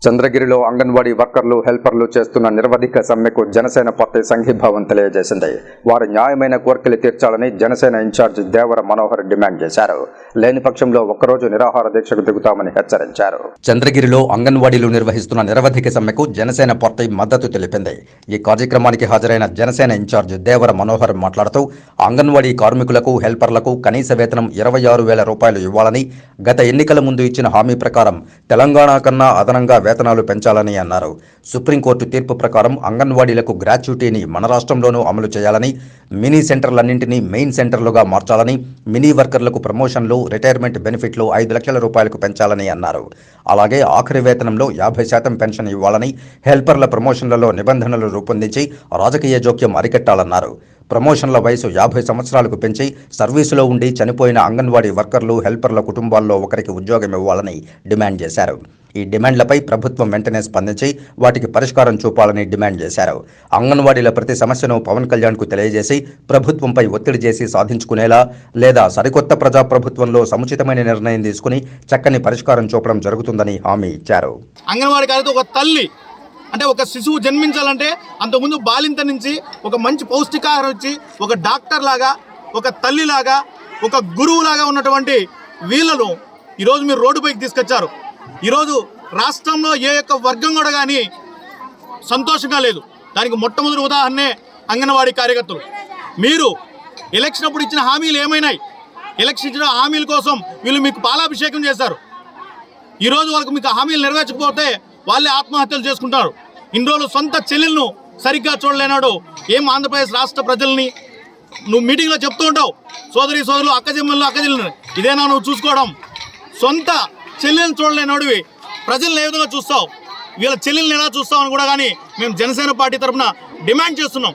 చంద్రగిరిలో అంగన్వాడీ వర్కర్లు హెల్పర్లు చేస్తున్న నిరవధిక సమ్మెకు జనసేన పార్టీ సంఘీభావం తెలియజేసింది. వారి న్యాయమైన కోర్కెలు తీర్చాలని జనసేన ఇన్ఛార్జ్ దేవర మనోహర్ డిమాండ్ చేశారు. లేని పక్షంలో ఒక్కరోజు నిరాహార దీక్షకు దిగుతామని హెచ్చరించారు. చంద్రగిరిలో అంగన్వాడీలు నిర్వహిస్తున్న నిరవధిక సమ్మెకు జనసేన పార్టీ మద్దతు తెలిపింది. ఈ కార్యక్రమానికి హాజరైన జనసేన ఇన్ఛార్జ్ దేవర మనోహర్ మాట్లాడుతూ అంగన్వాడీ కార్మికులకు హెల్పర్లకు కనీస వేతనం 26,000 రూపాయలు ఇవ్వాలని, గత ఎన్నికల ముందు ఇచ్చిన హామీ ప్రకారం తెలంగాణ కన్నా అదనంగా వేతనాలు పెంచాలని అన్నారు. సుప్రీంకోర్టు తీర్పు ప్రకారం అంగన్వాడీలకు గ్రాట్యుటీని మన రాష్ట్రంలోనూ అమలు చేయాలని, మినీ సెంటర్లన్నింటినీ మెయిన్ సెంటర్లుగా మార్చాలని, మినీ వర్కర్లకు ప్రమోషన్లు, రిటైర్మెంట్ బెనిఫిట్లు 5 లక్షల రూపాయలకు పెంచాలని అన్నారు. అలాగే ఆఖరి వేతనంలో 50% పెన్షన్ ఇవ్వాలని, హెల్పర్ల ప్రమోషన్లలో నిబంధనలు రూపొందించి రాజకీయ జోక్యం అరికట్టాలన్నారు. ప్రమోషన్ల వయసు 50 సంవత్సరాలకు పెంచి సర్వీసులో ఉండి చనిపోయిన అంగన్వాడీ వర్కర్లు, హెల్పర్ల కుటుంబాల్లో ఒకరికి ఉద్యోగం ఇవ్వాలని డిమాండ్ చేశారు. ఈ డిమాండ్లపై ప్రభుత్వం వెంటనే స్పందించి వాటికి పరిష్కారం చూపాలని డిమాండ్ చేశారు. అంగన్వాడీల ప్రతి సమస్యను పవన్ కళ్యాణ్కు తెలియజేసి ప్రభుత్వంపై ఒత్తిడి చేసి సాధించుకునేలా లేదా సరికొత్త ప్రజాప్రభుత్వంలో సముచితమైన నిర్ణయం తీసుకుని చక్కని పరిష్కారం చూపడం జరుగుతుందని హామీ ఇచ్చారు. అంగన్వాడీ కార్యకర్త ఒక తల్లి అంటే ఒక శిశువు జన్మించాలంటే అంతకుముందు బాలింత నుంచి ఒక మంచి పౌష్టికాహారం ఇచ్చి ఒక డాక్టర్ లాగా, ఒక తల్లిలాగా, ఒక గురువులాగా ఉన్నటువంటి వీళ్ళను ఈరోజు మీరు రోడ్డుపైకి తీసుకొచ్చారు. ఈరోజు రాష్ట్రంలో ఏ యొక్క వర్గం కూడా కానీ సంతోషంగా లేదు. దానికి మొట్టమొదటి ఉదాహరణే అంగన్వాడీ కార్యకర్తలు. మీరు ఎలక్షన్ అప్పుడు ఇచ్చిన హామీలు ఏమైనాయి? ఎలక్షన్ ఇచ్చిన హామీల కోసం వీళ్ళు మీకు పాలాభిషేకం చేశారు. ఈరోజు వరకు మీకు హామీలు నెరవేర్చకపోతే వాళ్ళే ఆత్మహత్యలు చేసుకుంటారు. ఇన్ని రోజులు సొంత చెల్లెలను సరిగ్గా చూడలేనాడు. ఏం ఆంధ్రప్రదేశ్ రాష్ట్ర ప్రజల్ని నువ్వు మీటింగ్లో చెప్తూ ఉంటావు, సోదరులు అక్కచెల్లెలు ఇదేనా నువ్వు చూసుకోవడం? సొంత చెల్లెలను చూడలేనాడివి ప్రజలను ఏ విధంగా చూస్తావు? వీళ్ళ చెల్లెల్ని ఎలా చూస్తావు అని కూడా కానీ మేము జనసేన పార్టీ తరఫున డిమాండ్ చేస్తున్నాం.